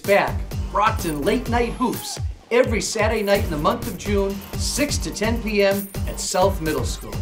back. Brockton Late Night Hoops, every Saturday night in the month of June, 6 to 10 p.m. at South Middle School.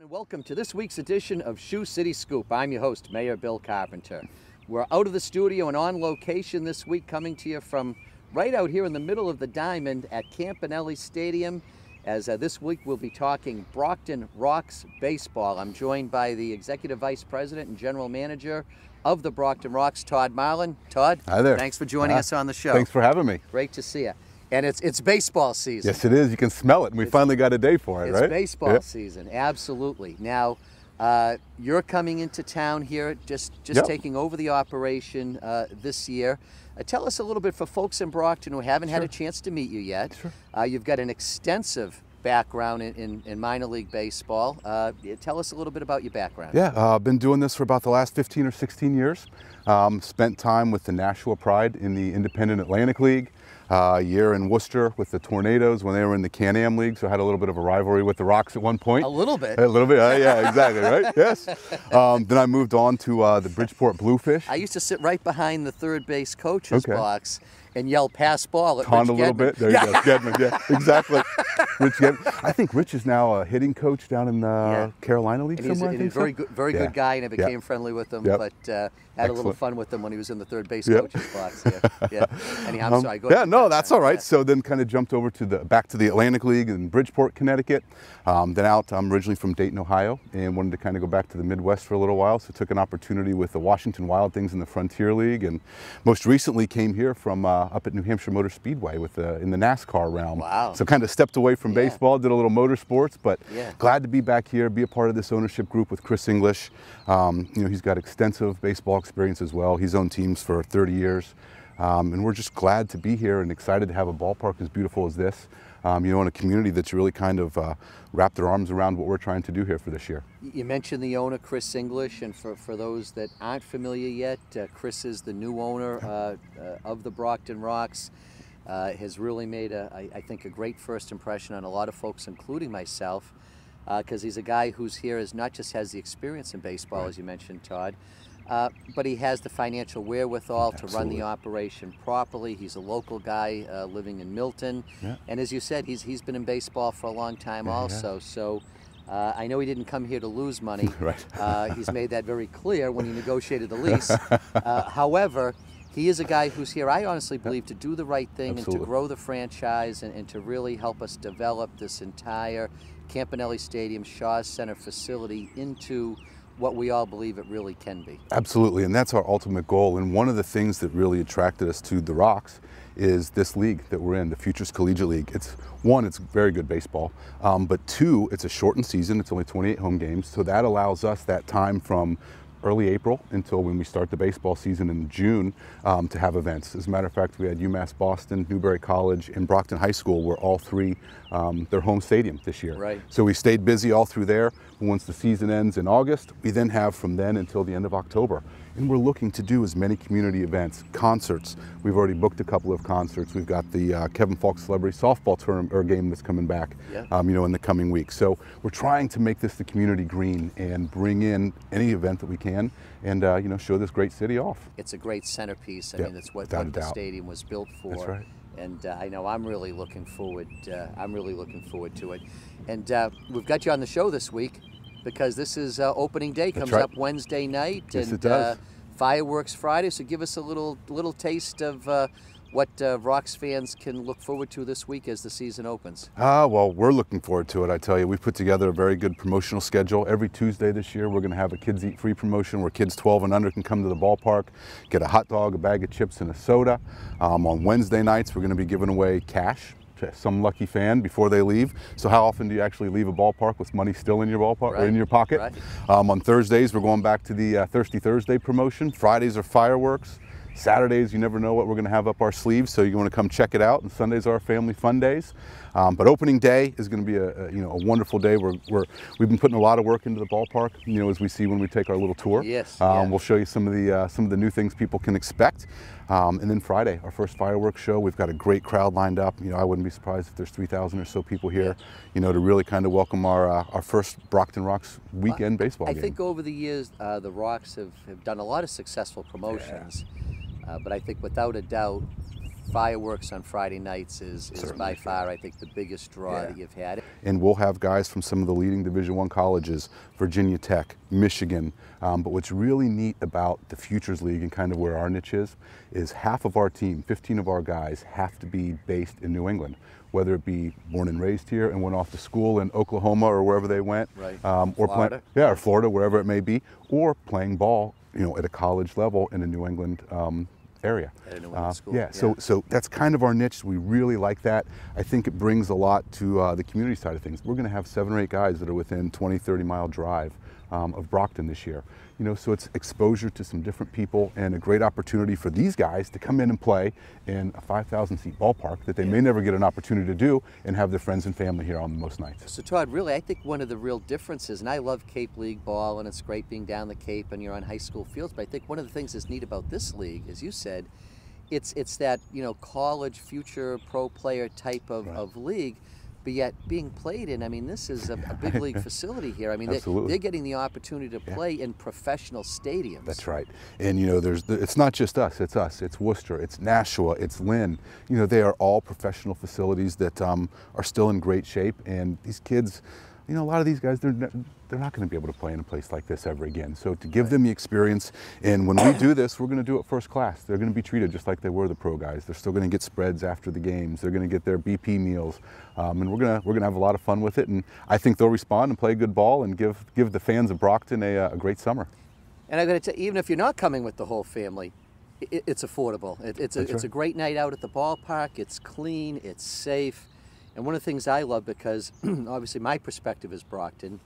Welcome to this week's edition of Shoe City Scoop. I'm your host, Mayor Bill Carpenter. We're out of the studio and on location this week, coming to you from right out here in the middle of the Diamond at Campanelli Stadium, as this week we'll be talking Brockton Rox baseball. I'm joined by the Executive Vice President and General Manager of the Brockton Rox, Todd Marlin. Todd, hi there. Thanks for joining us on the show. Thanks for having me. Great to see you. And it's baseball season. Yes, it is. You can smell it, and we finally got a day for it, right? It's baseball season, absolutely. Now, you're coming into town here, just taking over the operation this year. Tell us a little bit for folks in Brockton who haven't had a chance to meet you yet. Sure. You've got an extensive background in minor league baseball. Tell us a little bit about your background. Yeah, I've been doing this for about the last 15 or 16 years. Spent time with the Nashua Pride in the Independent Atlantic League. A year in Worcester with the Tornadoes when they were in the Can-Am League, so I had a little bit of a rivalry with the Rox at one point. A little bit? A little bit, yeah, exactly, right? Yes. Then I moved on to the Bridgeport Bluefish. I used to sit right behind the third base coach's box and yell pass ball at Taunt Rich a little Gedman. bit. There you go, Gedman, yeah, exactly. Rich Gedman. I think Rich is now a hitting coach down in the Carolina League and somewhere. He's a very good guy, and I became friendly with him, but had a little fun with him when he was in the third base coach's box. Yeah. Anyhow, I'm sorry. Go ahead. Yeah, no, that's all right. So then kind of jumped over to back to the Atlantic League in Bridgeport, Connecticut. I'm originally from Dayton, Ohio, and wanted to kind of go back to the Midwest for a little while. So took an opportunity with the Washington Wild Things in the Frontier League, and most recently came here from up at New Hampshire Motor Speedway in the NASCAR realm. Wow. So kind of stepped away from baseball, did a little motorsports, but glad to be back here, be a part of this ownership group with Chris English. He's got extensive baseball experience as well. He's owned teams for 30 years. And we're just glad to be here and excited to have a ballpark as beautiful as this, in a community that's really kind of wrapped their arms around what we're trying to do here for this year. You mentioned the owner, Chris English, and for those that aren't familiar yet, Chris is the new owner of the Brockton Rox. Has really made, I think, a great first impression on a lot of folks, including myself, because he's a guy who's here not just has the experience in baseball, as you mentioned, Todd, but he has the financial wherewithal to run the operation properly. He's a local guy living in Milton, and as you said, he's been in baseball for a long time also. So I know he didn't come here to lose money. He's made that very clear when he negotiated the lease. However, he is a guy who's here, I honestly believe, to do the right thing and to grow the franchise and to really help us develop this entire Campanelli Stadium Shaw Center facility into what we all believe it really can be. Absolutely, and that's our ultimate goal. And one of the things that really attracted us to the Rox is this league that we're in, the Futures Collegiate League. It's very good baseball, but two, it's a shortened season. It's only 28 home games, so that allows us that time from early April until when we start the baseball season in June to have events. As a matter of fact, we had UMass Boston, Newberry College, and Brockton High School were all three their home stadium this year. Right. So we stayed busy all through there. Once the season ends in August, we then have from then until the end of October. And we're looking to do as many community events, concerts. We've already booked a couple of concerts. We've got the Kevin Falk Celebrity Softball tournament game that's coming back, in the coming weeks. So we're trying to make this the community green and bring in any event that we can, and show this great city off. It's a great centerpiece. I mean, it's what the stadium was built for. That's right. And I know I'm really looking forward. To it. And we've got you on the show this week because this is opening day. Comes up Wednesday night. Yes, and it does. Fireworks Friday. So give us a little taste of what Rox fans can look forward to this week as the season opens? Well, we're looking forward to it, I tell you. We've put together a very good promotional schedule. Every Tuesday this year, we're going to have a Kids Eat Free promotion where kids 12 and under can come to the ballpark, get a hot dog, a bag of chips, and a soda. On Wednesday nights, we're going to be giving away cash to some lucky fan before they leave. So how often do you actually leave a ballpark with money still in your ballpark or in your pocket? Right. On Thursdays, we're going back to the Thirsty Thursday promotion. Fridays are fireworks. Saturdays, you never know what we're going to have up our sleeves, so you want to come check it out. And Sundays are our family fun days. But opening day is going to be a wonderful day. We've been putting a lot of work into the ballpark, as we see when we take our little tour. Yes. We'll show you some of the new things people can expect. And then Friday, our first fireworks show. We've got a great crowd lined up. I wouldn't be surprised if there's 3,000 or so people here, to really kind of welcome our first Brockton Rocks weekend baseball game. I think over the years, the Rocks have done a lot of successful promotions. But I think without a doubt, fireworks on Friday nights is by far, I think, the biggest draw that you've had. And we'll have guys from some of the leading Division I colleges, Virginia Tech, Michigan. But what's really neat about the Futures League and kind of where our niche is half of our team, 15 of our guys, have to be based in New England, whether it be born and raised here and went off to school in Oklahoma or wherever they went, or Florida. or Florida, wherever it may be, or playing ball, at a college level in a New England area. At a New England school. So that's kind of our niche. We really like that. I think it brings a lot to the community side of things. We're going to have 7 or 8 guys that are within 20, 30-mile drive of Brockton this year. So it's exposure to some different people and a great opportunity for these guys to come in and play in a 5,000-seat ballpark that they may never get an opportunity to do and have their friends and family here on most nights. So Todd, really, I think one of the real differences, and I love Cape League ball, and it's great being down the Cape and you're on high school fields, but I think one of the things that's neat about this league, as you said, it's that, college future pro player type of league, but yet being played in, I mean, this is a big league facility here. I mean, they're getting the opportunity to play in professional stadiums. That's right. And, it's not just us, it's Worcester, it's Nashua, it's Lynn. They are all professional facilities that are still in great shape. And these kids, a lot of these guys, they're not going to be able to play in a place like this ever again. So to give them the experience, and when we do this, we're going to do it first class. They're going to be treated just like they were the pro guys. They're still going to get spreads after the games. They're going to get their BP meals, and we're going to have a lot of fun with it. And I think they'll respond and play good ball and give the fans of Brockton a great summer. And I'm going to tell you, even if you're not coming with the whole family, it's affordable. It's a great night out at the ballpark. It's clean. It's safe. And one of the things I love, because obviously my perspective is Brockton,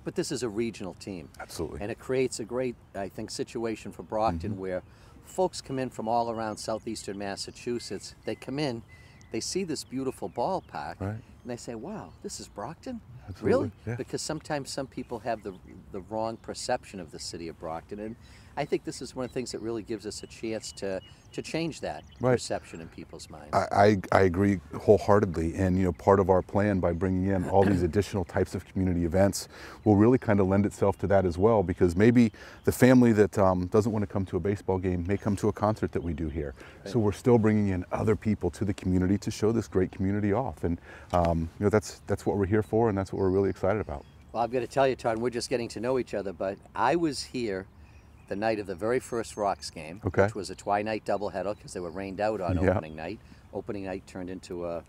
but this is a regional team. Absolutely. And it creates a great, I think, situation for Brockton where folks come in from all around southeastern Massachusetts. They come in, they see this beautiful ballpark, and they say, wow, this is Brockton? Absolutely. Really? Yeah. Because sometimes some people have the wrong perception of the city of Brockton. And I think this is one of the things that really gives us a chance to change that perception in people's minds. I agree wholeheartedly, and part of our plan by bringing in all these additional types of community events will really kind of lend itself to that as well, because maybe the family that doesn't want to come to a baseball game may come to a concert that we do here. So we're still bringing in other people to the community to show this great community off, and that's what we're here for, and that's what we're really excited about. Well, I've got to tell you, Todd, we're just getting to know each other, but I was here the night of the very first Rocks game, which was a twilight doubleheader because they were rained out on opening night. Opening night turned into a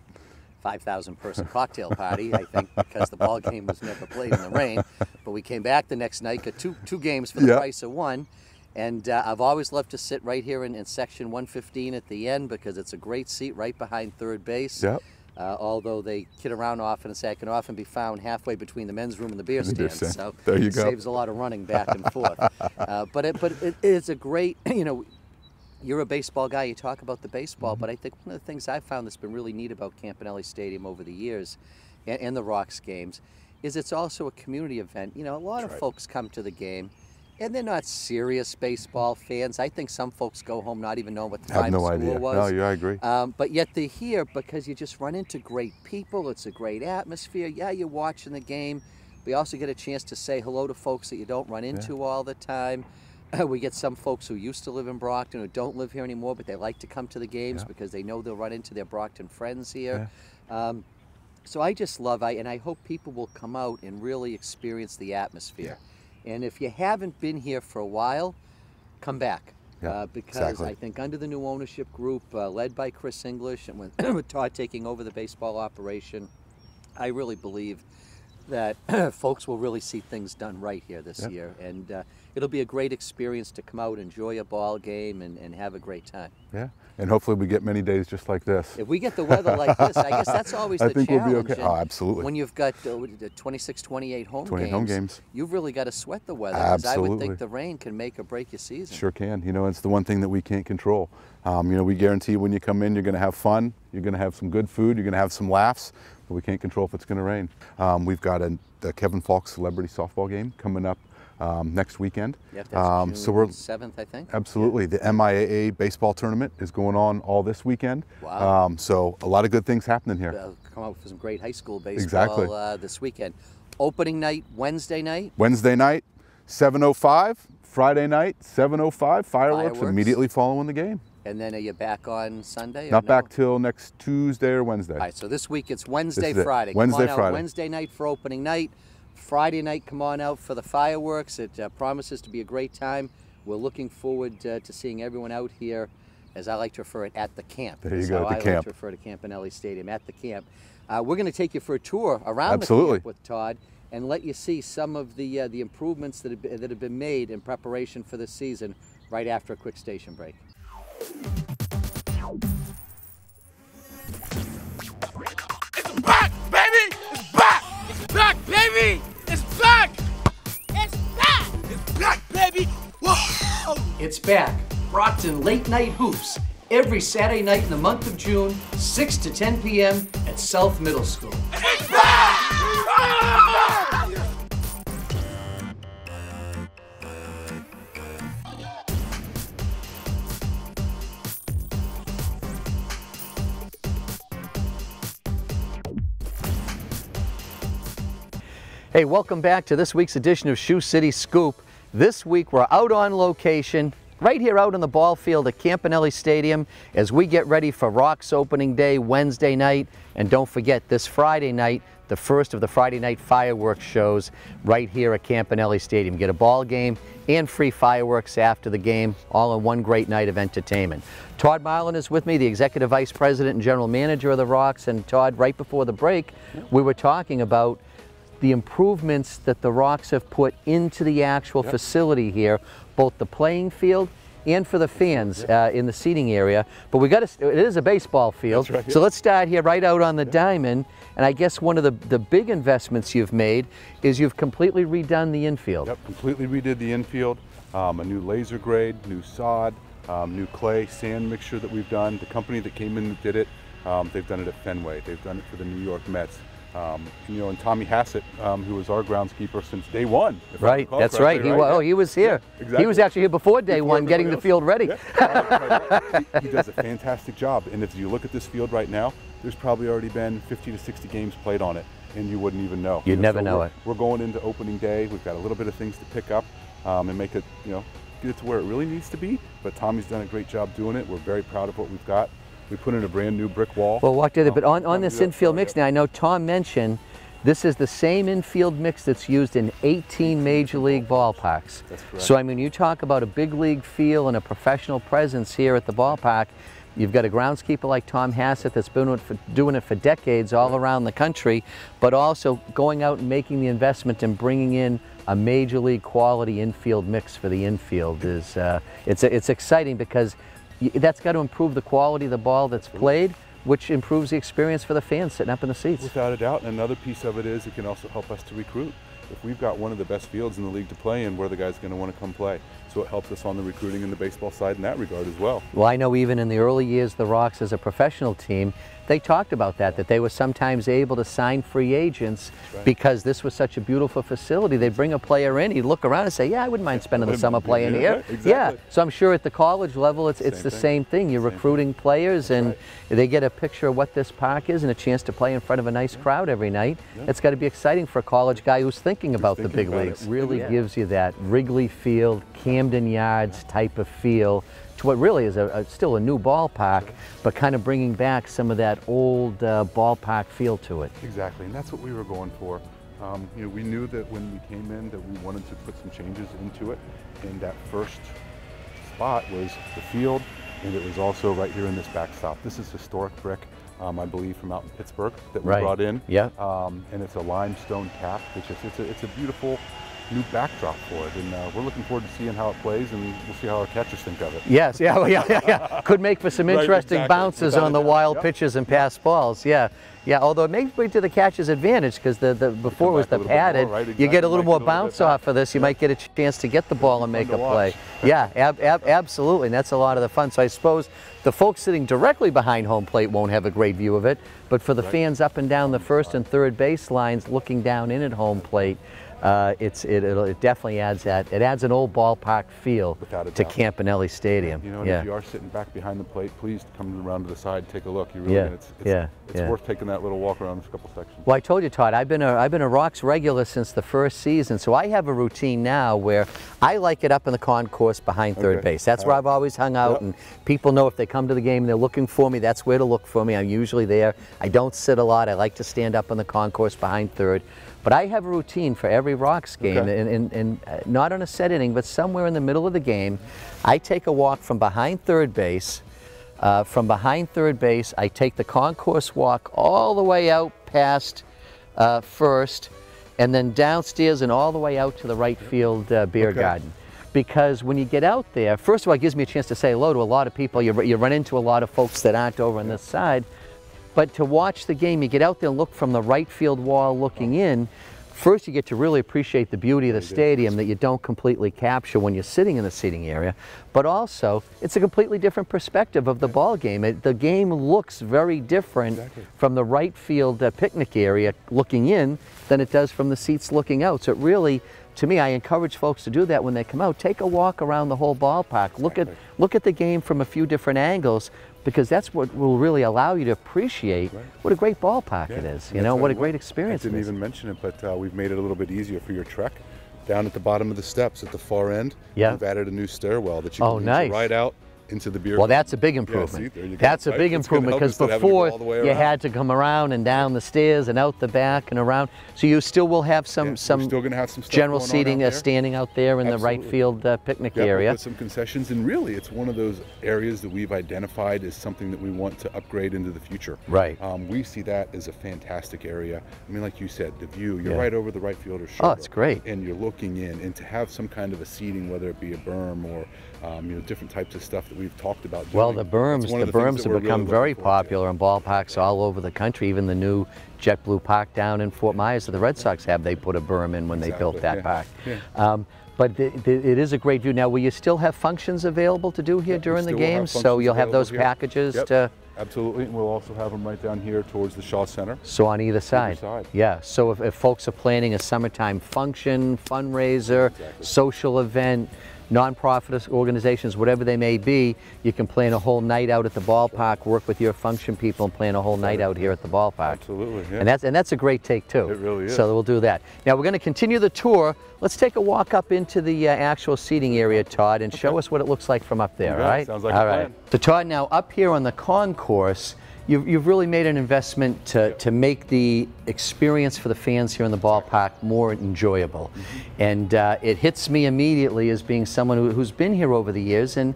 5,000-person cocktail party, I think, because the ball game was never played in the rain. But we came back the next night, got two games for the price of one. And I've always loved to sit right here in section 115 at the end because it's a great seat right behind third base. Although they kid around often and say I can often be found halfway between the men's room and the beer stand. So there you it go. saves a lot of running back and forth. But it is a great, you're a baseball guy, you talk about the baseball, but I think one of the things I've found that's been really neat about Campanelli Stadium over the years and the Rocks games is it's also a community event. A lot of folks come to the game and they're not serious baseball fans. I think some folks go home not even knowing what the time of school was. No, yeah, I agree. But yet they're here because you just run into great people. It's a great atmosphere. Yeah, you're watching the game. We also get a chance to say hello to folks that you don't run into all the time. We get some folks who used to live in Brockton who don't live here anymore, but they like to come to the games because they know they'll run into their Brockton friends here. So I just love, and I hope people will come out and really experience the atmosphere. And if you haven't been here for a while, come back. Because I think under the new ownership group, led by Chris English, and with Todd taking over the baseball operation, I really believe that folks will really see things done right here this year, and it'll be a great experience to come out, enjoy a ball game, and have a great time. Yeah, and hopefully we get many days just like this. If we get the weather like this, I guess that's always the challenge. I think we'll be okay. Oh, absolutely. When you've got 26, 28 home games, you've really got to sweat the weather. Absolutely. I would think the rain can make or break your season. Sure can. You know, it's the one thing that we can't control. You know, we guarantee when you come in, you're going to have fun, you're going to have some good food, you're going to have some laughs, but we can't control if it's going to rain. We've got the Kevin Falk celebrity softball game coming up next weekend. Yep, that's June 7th, I think. Absolutely. The MIAA baseball tournament is going on all this weekend. Wow. So a lot of good things happening here. They'll come out for some great high school baseball this weekend. Opening night, Wednesday night? Wednesday night, 7:05. Friday night, 7:05. Fireworks immediately following the game. And then are you back on Sunday? Not back till next Tuesday or Wednesday. All right, so this week it's Wednesday, Friday. Wednesday, come on out Friday. Wednesday night for opening night. Friday night, come on out for the fireworks. It promises to be a great time. We're looking forward to seeing everyone out here, as I like to refer it, at the camp. There you go, the camp. I like to refer to Campanelli Stadium, at the camp. We're going to take you for a tour around the camp with Todd and let you see some of the improvements that have been made in preparation for this season right after a quick station break. It's back, baby! It's back! It's back, baby! It's back! It's back! It's back, baby! Whoa! It's back. Brockton Late Night Hoops. Every Saturday night in the month of June, 6 to 10 p.m. at South Middle School. It's back! Hey, welcome back to this week's edition of Shoe City Scoop. This week we're out on location, right here out on the ball field at Campanelli Stadium as we get ready for Rocks opening day Wednesday night. And don't forget, this Friday night, the first of the Friday night fireworks shows right here at Campanelli Stadium. Get a ball game and free fireworks after the game, all in one great night of entertainment. Todd Marlin is with me, the Executive Vice President and General Manager of the Rocks. And Todd, right before the break, we were talking about the improvements that the Rocks have put into the actual facility here, both the playing field and for the fans in the seating area. But it is a baseball field. That's right, so let's start here right out on the diamond. And I guess one of the big investments you've made is you've completely redone the infield. Yep, completely redid the infield. A new laser grade, new sod, new clay, sand mixture that we've done. The company that came in and did it, they've done it at Fenway. They've done it for the New York Mets. You know, and Tommy Hassett, who was our groundskeeper since day one. Right, that's right. He was here. Yeah, exactly. He was actually here before day one, getting the field ready. Yeah. He does a fantastic job. And if you look at this field right now, there's probably already been 50 to 60 games played on it, and you wouldn't even know. You'd never know it. We're going into opening day. We've got a little bit of things to pick up and make it, you know, get it to where it really needs to be. But Tommy's done a great job doing it. We're very proud of what we've got. We put in a brand new brick wall. Well, walk through it. But on this infield mix now, I know Tom mentioned this is the same infield mix that's used in 18 major league ballparks. That's correct. So I mean, you talk about a big league feel and a professional presence here at the ballpark. You've got a groundskeeper like Tom Hassett that's been doing it for decades all around the country, but also going out and making the investment and bringing in a major league quality infield mix for the infield is it's exciting because that's got to improve the quality of the ball that's played, which improves the experience for the fans sitting up in the seats. Without a doubt. And another piece of it is it can also help us to recruit. If we've got one of the best fields in the league to play in, where the guy's going to want to come play. So it helps us on the recruiting and the baseball side in that regard as well. Well, I know even in the early years, the Rocks as a professional team, they talked about that they were sometimes able to sign free agents because this was such a beautiful facility. They'd bring a player in, he'd look around and say, yeah, I wouldn't mind spending the summer playing here. Exactly. Yeah, so I'm sure at the college level, it's the same thing. You're recruiting players and they get a picture of what this park is and a chance to play in front of a nice crowd every night. It's got to be exciting for a college guy who's thinking about the big leagues. It really gives you that Wrigley Field, Camden Yards type of feel to what really is still a new ballpark, but kind of bringing back some of that old ballpark feel to it. Exactly, and that's what we were going for. You know, we knew that when we came in that we wanted to put some changes into it, and that first spot was the field, and it was also right here in this backstop. This is historic brick. I believe from out in Pittsburgh that we Right. brought in. Yeah. And it's a limestone cap. It's a beautiful new backdrop for it, and we're looking forward to seeing how it plays, and we'll see how our catchers think of it. Yes, yeah, well, yeah. Could make for some Right, interesting exactly. bounces Without on a the doubt. wild Yep. pitches and pass balls. Yeah, yeah. Although it may be to the catcher's advantage because the before it was back a the little bit more, padded, right, you get a exactly. little Might more get a little bounce bit off of this. You might get a chance to get the ball and make fun a to play. watch. Yeah, absolutely. And that's a lot of the fun. So I suppose the folks sitting directly behind home plate won't have a great view of it, but for the fans up and down the first and third base lines looking down in at home plate, it definitely adds that. It adds an old ballpark feel Without a to doubt. Campanelli Stadium. You know, and yeah. if you are sitting back behind the plate, please come around to the side, take a look. You really, Yeah, it's worth taking that little walk around a couple sections. Well, I told you, Todd, I've been a Rocks regular since the first season, so I have a routine now where I like it up in the concourse behind third Okay. base. That's where I've always hung out, Yep. and people know if they come to the game and they're looking for me, that's where to look for me. I'm usually there. I don't sit a lot. I like to stand up in the concourse behind third. But I have a routine for every Rocks game, Okay. and not on a set inning, but somewhere in the middle of the game, I take a walk from behind third base. I take the concourse walk all the way out past first, and then downstairs and all the way out to the right field beer garden. Because when you get out there, first of all, it gives me a chance to say hello to a lot of people. You run into a lot of folks that aren't over on this side. But to watch the game, you get out there and look from the right field wall looking in. First, you get to really appreciate the beauty of the stadium that you don't completely capture when you're sitting in the seating area. But also, it's a completely different perspective of the ball game. The game looks very different from the right field picnic area looking in than it does from the seats looking out. So it really, to me, I encourage folks to do that when they come out. Take a walk around the whole ballpark. Look at the game from a few different angles, because that's what will really allow you to appreciate what a great ballpark it is. You know, what a great experience I it didn't is. even mention it, but we've made it a little bit easier for your trek. Down at the bottom of the steps at the far end, we've added a new stairwell that you can use right out into the beer Well, garden. that's a big improvement. Yeah, see, there you go. That's a Right? big It's gonna improvement, help because instead of having to go before all the way you around. had to come around and down the stairs and out the back and around. So you still will have some We're still gonna have some stuff general going on seating out there. standing out there in the right Absolutely. field picnic Yeah, area. with some concessions, and really it's one of those areas that we've identified as something that we want to upgrade into the future. Right. We see that as a fantastic area. I mean, like you said, the view, you're Yeah. right over the right fielder's shoulder. Oh, it's great. And you're looking in, and to have some kind of a seating, whether it be a berm or different types of stuff that we've talked about doing. Well, the berms have become very popular in ballparks all over the country. Even the new JetBlue Park down in Fort Myers that the Red Sox have, they put a berm in when they built that park. Yeah. But it is a great view. Now, will you still have functions available to do here during the still will have games? So functions you'll have those available here. packages Yep. to... Absolutely, and we'll also have them right down here towards the Shaw Center. So on either side. Yeah, so if folks are planning a summertime function, fundraiser, social event, nonprofit organizations, whatever they may be, you can plan a whole night out at the ballpark, work with your function people and plan a whole night out here at the ballpark. Absolutely, yeah. And that's a great take too. It really is. So we'll do that. Now we're going to continue the tour. Let's take a walk up into the actual seating area, Todd, and show us what it looks like from up there, all right? Sounds like all a right. plan. So Todd, now up here on the concourse, you've really made an investment to make the experience for the fans here in the ballpark more enjoyable. And it hits me immediately as being someone who's been here over the years, and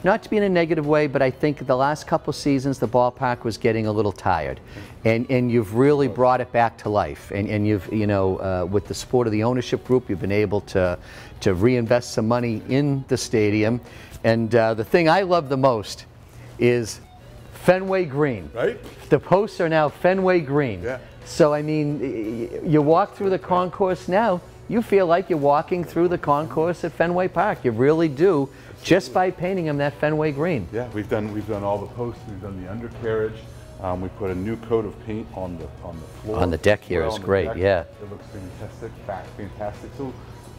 not to be in a negative way, but I think the last couple seasons the ballpark was getting a little tired. And you've really brought it back to life. And you've, with the support of the ownership group, you've been able to reinvest some money in the stadium. And the thing I love the most is Fenway Green. Right? The posts are now Fenway Green. Yeah. So, I mean, you walk through the concourse now, you feel like you're walking through the concourse at Fenway Park. You really do, just by painting them that Fenway Green. Yeah, we've done all the posts, we've done the undercarriage. We put a new coat of paint on the floor. On the deck here is great, yeah. It looks fantastic. So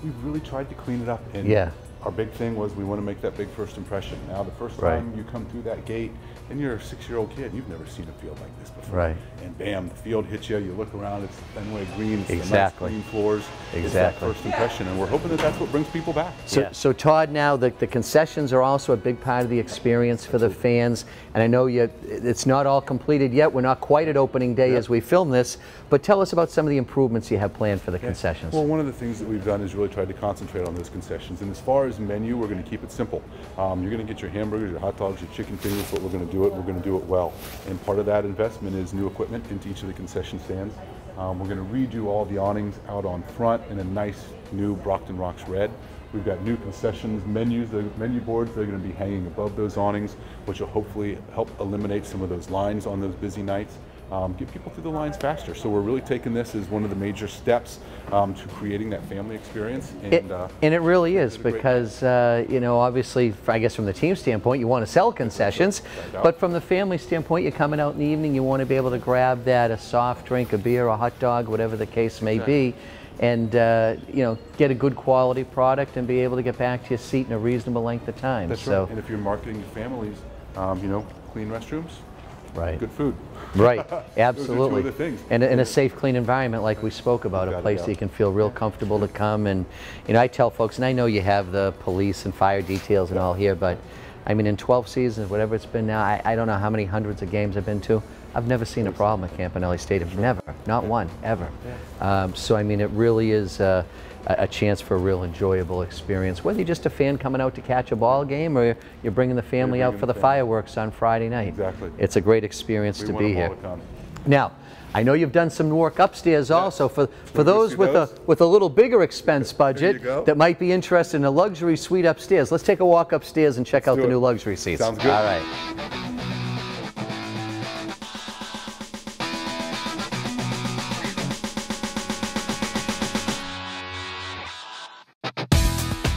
we've really tried to clean it up. And Yeah. our big thing was we want to make that big first impression. Now, the first time you come through that gate, and you're a 6-year-old kid, you've never seen a field like this before. Right. And bam, the field hits you, you look around, it's Fenway Green, it's Exactly. the nice clean floors. Exactly. It's that first impression, and we're hoping that that's what brings people back. So Todd, now the concessions are also a big part of the experience for the fans, and I know it's not all completed yet. We're not quite at opening day as we film this, but tell us about some of the improvements you have planned for the concessions. Well, one of the things that we've done is really tried to concentrate on those concessions, and as far far as menu, we're going to keep it simple. You're going to get your hamburgers, your hot dogs, your chicken fingers, but we're going to do it well. And part of that investment is new equipment into each of the concession stands. We're going to redo all the awnings out on front in a nice new Brockton Rocks red. We've got new concessions, menu boards that are going to be hanging above those awnings, which will hopefully help eliminate some of those lines on those busy nights. Get people through the lines faster. So we're really taking this as one of the major steps to creating that family experience. And it really is, because you know, obviously, I guess from the team standpoint, you want to sell concessions, but from the family standpoint, you're coming out in the evening, you want to be able to grab a soft drink, a beer, a hot dog, whatever the case may be, and you know, get a good quality product and be able to get back to your seat in a reasonable length of time. That's right. And if you're marketing to families, you know, clean restrooms, right, good food. Right, absolutely. Those are 2 of the things. And in a safe, clean environment like we spoke about, a place that you can feel real comfortable to come. And you know, I tell folks, and I know you have the police and fire details and all here, but I mean, in 12 seasons, whatever it's been now, I don't know how many hundreds of games I've been to, I've never seen a problem at Campanelli Stadium. Never, not one, ever. So I mean, it really is a chance for a real enjoyable experience, whether you're just a fan coming out to catch a ball game or you're bringing the family out for the fireworks on Friday night. Exactly. It's a great experience to be here. To come. Now, I know you've done some work upstairs also. For those with a little bigger expense budget that might be interested in a luxury suite upstairs, let's take a walk upstairs and check out the new luxury seats. Sounds good. All right.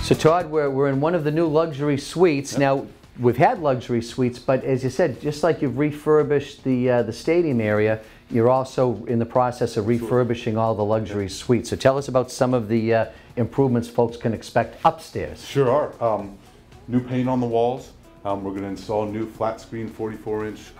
So Todd, we're in one of the new luxury suites. Now, we've had luxury suites, but as you said, just like you've refurbished the stadium area, you're also in the process of refurbishing all the luxury suites. So tell us about some of the improvements folks can expect upstairs. Sure are. New paint on the walls. We're going to install new flat screen 44-inch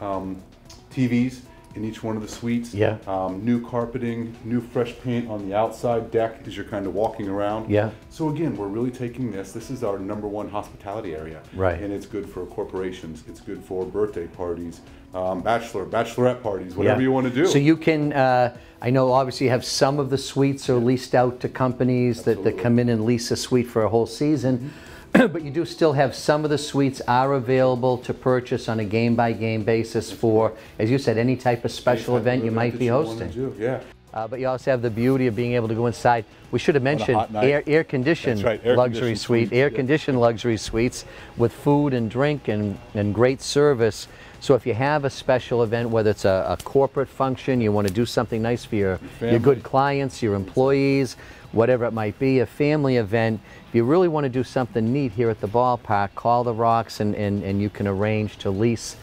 TVs in each one of the suites. Yeah. New carpeting, new fresh paint on the outside deck as you're kind of walking around. Yeah. So again, we're really taking this is our #1 hospitality area. Right. And it's good for corporations, it's good for birthday parties, bachelorette parties, whatever you want to do. So you can, I know obviously you have some of the suites are leased out to companies that come in and lease a suite for a whole season. But you do still have some of the suites are available to purchase on a game-by-game basis for, as you said, any type of special event you might be hosting. Yeah. But you also have the beauty of being able to go inside. We should have mentioned air-conditioned luxury suite, air-conditioned luxury suites with food and drink and great service. So if you have a special event, whether it's a corporate function, you want to do something nice for your good clients, your employees, whatever it might be, a family event, if you really want to do something neat here at the ballpark, call the Rocks and you can arrange to lease,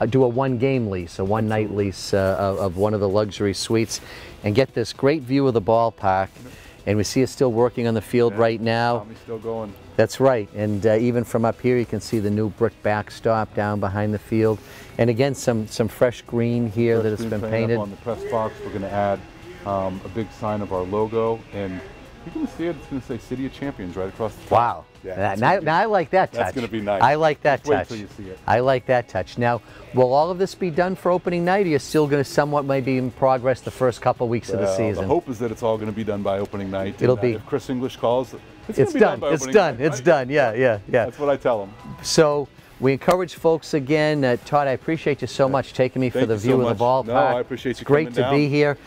do a one-game lease, a one-night lease of one of the luxury suites and get this great view of the ballpark. And we see it still working on the field right now. Tommy's still going. That's right, and even from up here you can see the new brick backstop down behind the field. And again, some fresh green here that has been painted. On the press box, we're going to add a big sign of our logo, and you can see it. It's going to say City of Champions right across the top. Wow. Yeah, now I like that touch. That's going to be nice. I like that touch. Wait till you see it. I like that touch. Now, will all of this be done for opening night, or you're still going to somewhat maybe in progress the first couple weeks of the season? The hope is that it's all going to be done by opening night. It'll be. If Chris English calls, it's done. It's done. It's done. Yeah. That's what I tell them. So we encourage folks again. Todd, I appreciate you so much taking me for the view of the ballpark. No, I appreciate you coming down. It's great to be here.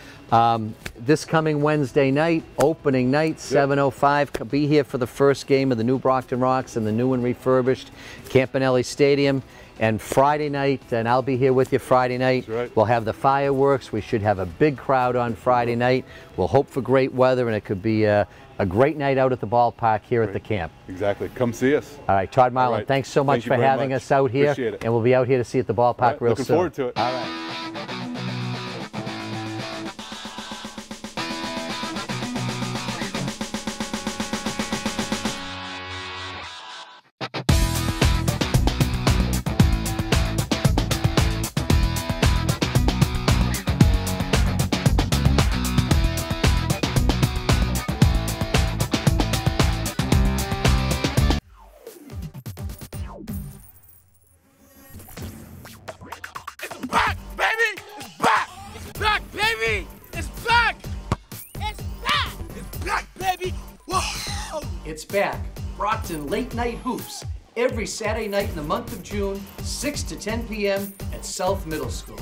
This coming Wednesday night, opening night, 7:05. Be here for the first game of the new Brockton Rocks and the new and refurbished Campanelli Stadium. And Friday night, and I'll be here with you Friday night. That's right. We'll have the fireworks. We should have a big crowd on Friday night. We'll hope for great weather, and it could be a great night out at the ballpark here at the camp. Exactly. Come see us. All right, Todd Marlin, thanks so much for having us out here. Appreciate it. And we'll be out here to see you at the ballpark real soon. Looking forward to it. All right. It's back, baby! Whoa! It's back. Brockton Late Night Hoops every Saturday night in the month of June, 6 to 10 p.m. at South Middle School.